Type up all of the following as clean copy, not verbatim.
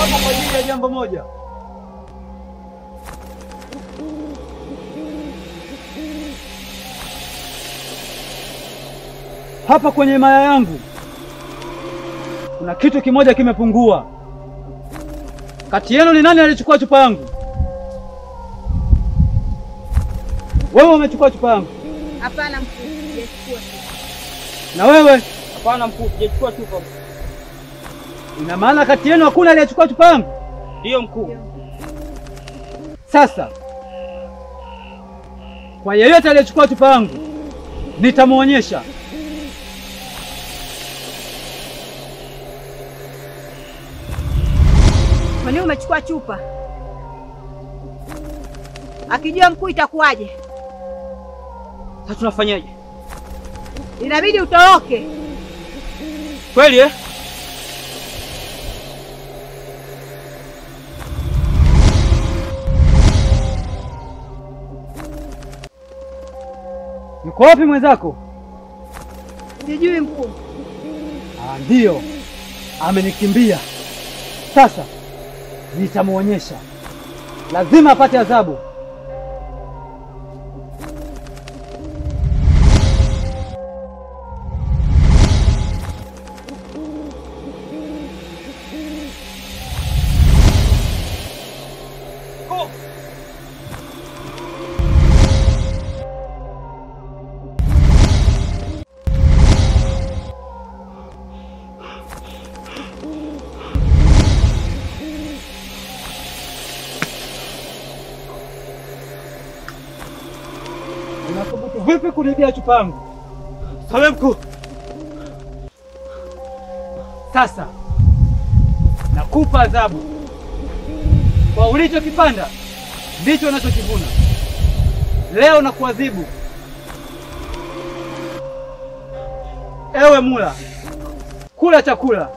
hapa kwa ajili ya jambo moja. Hapa kwenye himaya yangu kuna kitu kimoja kimepungua. Kati yenu ni nani alichukua chupa yangu? Wewe umechukua chupa yangu? Hapana mkuu, sijachukua. Na wewe? Hapana mkuu, sijachukua chupa. Ina maana kati yenu hakuna aliyechukua chupa yangu? Ndiyo mkuu. Sasa kwa yeyote aliyechukua chupa yangu nitamuonyesha. Kwa nini umechukua chupa? Akijua mkuu itakuwaje? Sasa tunafanyaje? Inabidi utoroke. Kweli eh? Yuko wapi mwenzako? Sijui mkuu. Ndio. Amenikimbia. Sasa nitamuonyesha. Lazima apate adhabu. Unathubutu vipi kunibia chupa yangu? Sawa mkuu. Sasa nakupa adhabu. Kwa ulichokipanda ndicho unachokivuna. Leo nakuadhibu. Ewe mula, kula chakula.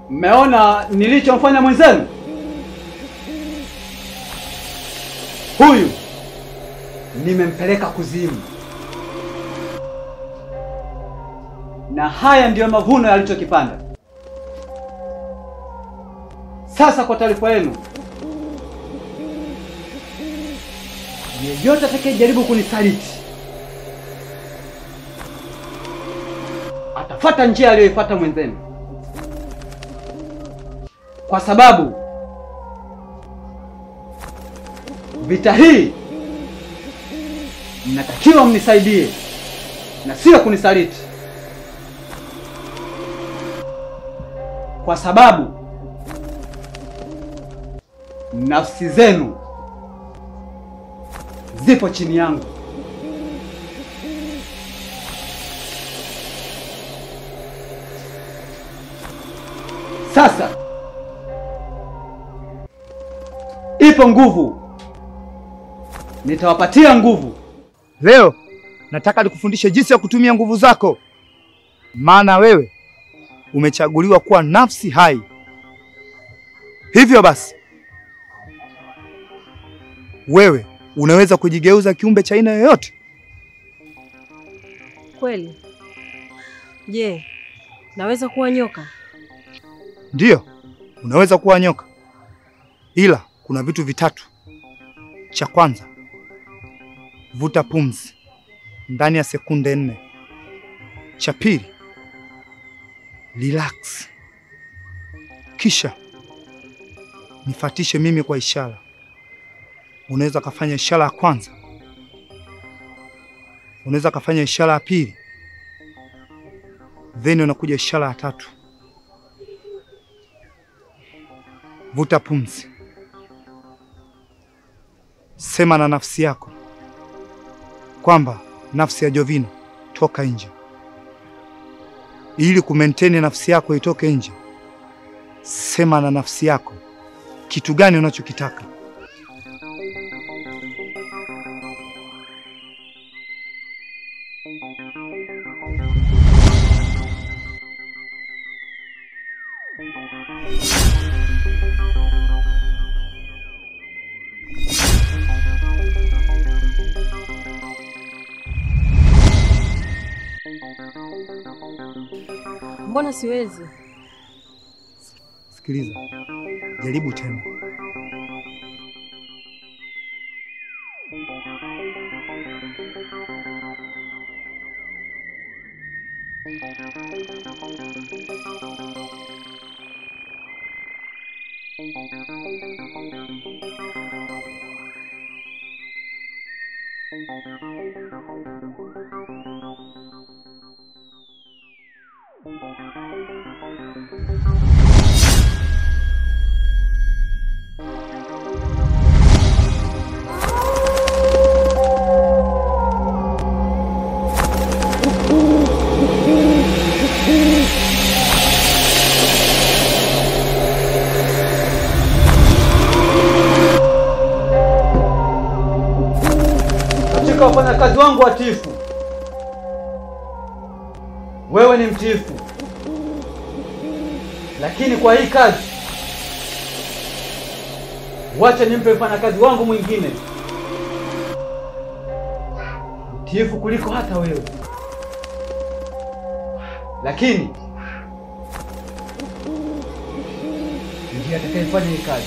Mmeona nilichomfanya mwenzenu? Huyu nimempeleka kuzimu. Na haya ndiyo mavuno yalichokipanda. Sasa kwa taarifa yenu, yeyote atakayejaribu kunisaliti atafuata njia aliyoifuata mwenzenu. Kwa sababu vita hii mnatakiwa mnisaidie na sio kunisaliti. Kwa sababu nafsi zenu zipo chini yangu. Sasa ipo nguvu, nitawapatia nguvu. Leo nataka nikufundishe jinsi ya kutumia nguvu zako, maana wewe umechaguliwa kuwa nafsi hai. Hivyo basi, wewe unaweza kujigeuza kiumbe cha aina yoyote. Kweli? Je, naweza kuwa nyoka? Ndiyo, unaweza kuwa nyoka. Ila kuna vitu vitatu. Cha kwanza, vuta pumzi ndani ya sekunde 4. Cha pili, relax. Kisha nifuatishe mimi kwa ishara. Unaweza kafanya ishara ya kwanza, unaweza kafanya ishara ya pili, then unakuja ishara ya tatu. Vuta pumzi. Sema na nafsi yako kwamba nafsi ya Jovino, toka nje. ili kumaintain nafsi yako itoke nje, sema na nafsi yako kitu gani unachokitaka. Mbona siwezi? Sikiliza, jaribu tena. Katika wafanyakazi wangu watiifu, wewe ni mtiifu, lakini kwa hii kazi wacha nimpe mfanyakazi wangu mwingine mtiifu kuliko hata wewe, lakini ndiye atakayefanya hii kazi.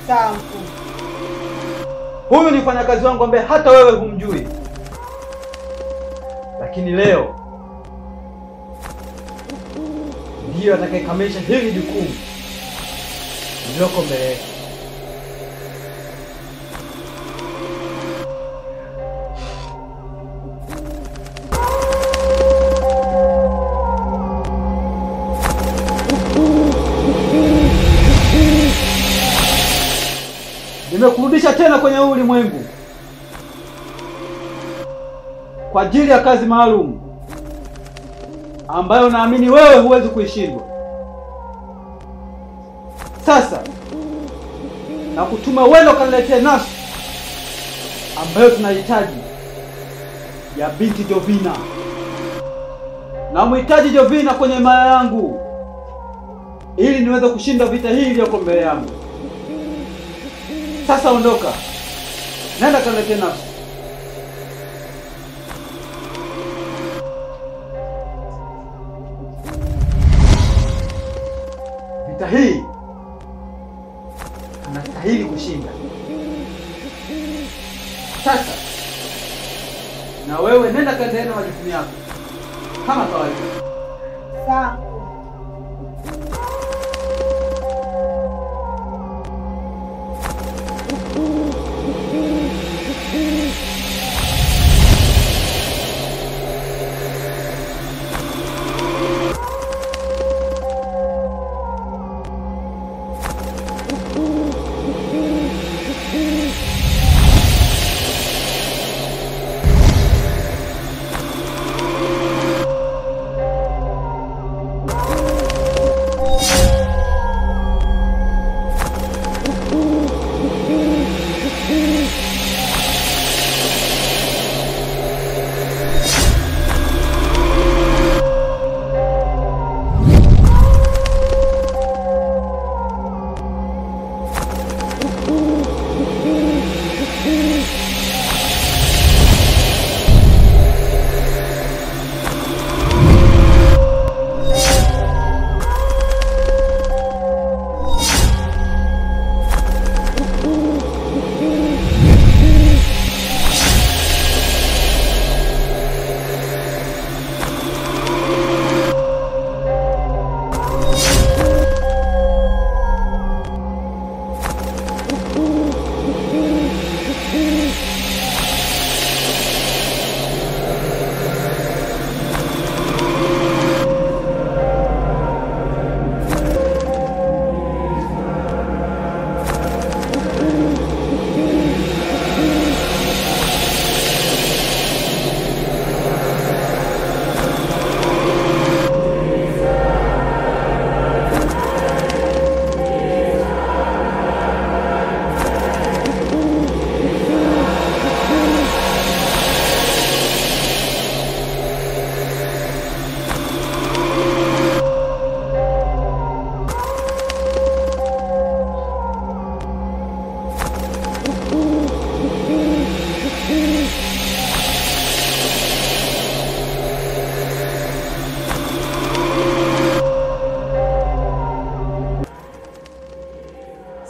Sawa mkuu. Huyu ni mfanyakazi wangu ambaye hata wewe humjui, lakini leo ndiyo atakayekamilisha hili jukumu lililoko mbele yetu. Nimekurudisha tena kwenye huu ulimwengu kwa ajili ya kazi maalum ambayo naamini wewe huwezi kuishindwa. Sasa na kutuma wewe ukaniletee nafsi ambayo tunahitaji ya binti Jovina. Na mhitaji Jovina kwenye maya yangu ili niweze kushinda vita hii iliyoko mbele yangu. Sasa ondoka, nenda kaniletee nafsi. Vita hii anastahili kushinda. Sasa na wewe nenda kaendelee na majukumu yako kama kawaida. Sawa.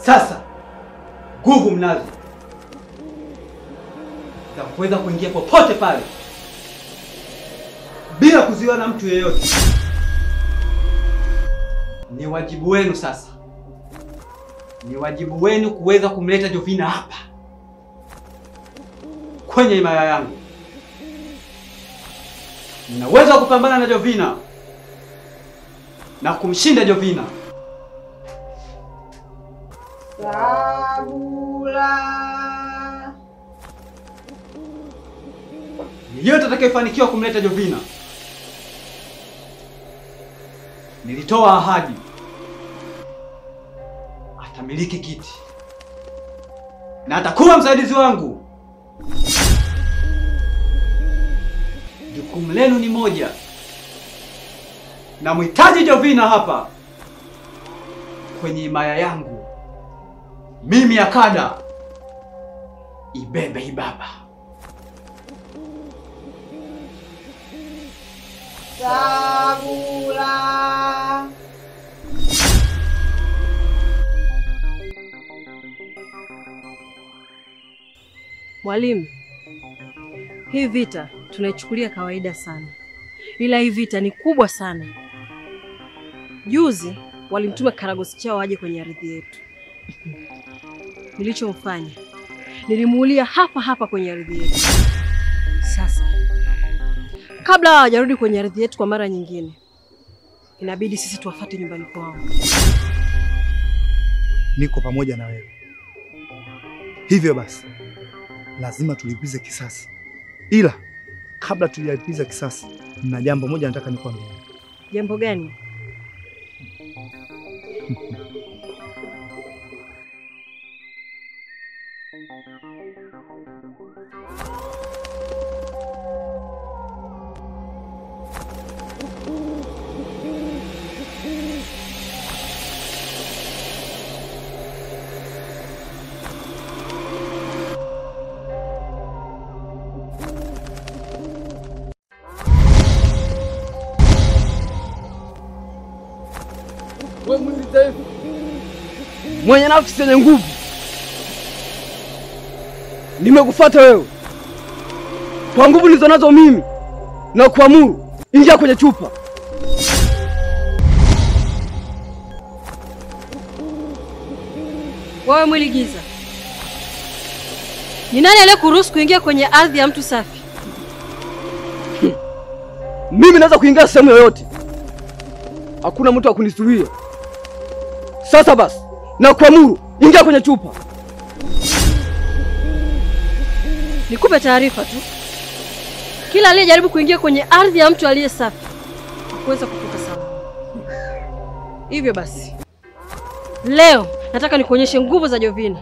Sasa nguvu mnazo za kuweza kuingia popote pale bila kuzuiwa na mtu yeyote. Ni wajibu wenu sasa, ni wajibu wenu kuweza kumleta Jovina hapa kwenye himaya yangu. Mnaweza kupambana na Jovina na kumshinda Jovina. Sabula. Yeyote atakayefanikiwa kumleta Jovina, nilitoa ahadi atamiliki kiti na atakuwa msaidizi wangu. Jukumu lenu ni moja, na mhitaji Jovina hapa kwenye himaya yangu. Mimi Akada Ibebe Ibaba. Sabula. Mwalimu, hii vita tunaichukulia kawaida sana, ila hii vita ni kubwa sana. Juzi walimtuma karagosi chao waje kwenye ardhi yetu. Nilichomfanya, nilimuulia hapa hapa kwenye ardhi yetu. Sasa kabla hawajarudi kwenye ardhi yetu kwa mara nyingine, inabidi sisi tuwafuate nyumbani kwao. Niko pamoja na wewe. Hivyo basi lazima tulipize kisasi. Ila kabla tujalipiza kisasi, na jambo moja nataka nikwambie. Jambo gani? Wewe mwili dhaifu, mwenye nafsi yenye nguvu, nimekufuata wewe kwa nguvu nilizonazo mimi na kuamuru, ingia kwenye chupa. Wewe mwili giza, ni nani aliyekuruhusu kuingia kwenye ardhi ya mtu safi? Mimi naweza kuingia sehemu yoyote, hakuna mtu akunizuia. Sasa basi, na kuamuru, ingia kwenye chupa. Nikupe taarifa tu, kila aliyejaribu kuingia kwenye ardhi ya mtu aliye safi hakuweza kutoka salama. Hivyo basi, leo nataka nikuonyeshe nguvu za Jovina.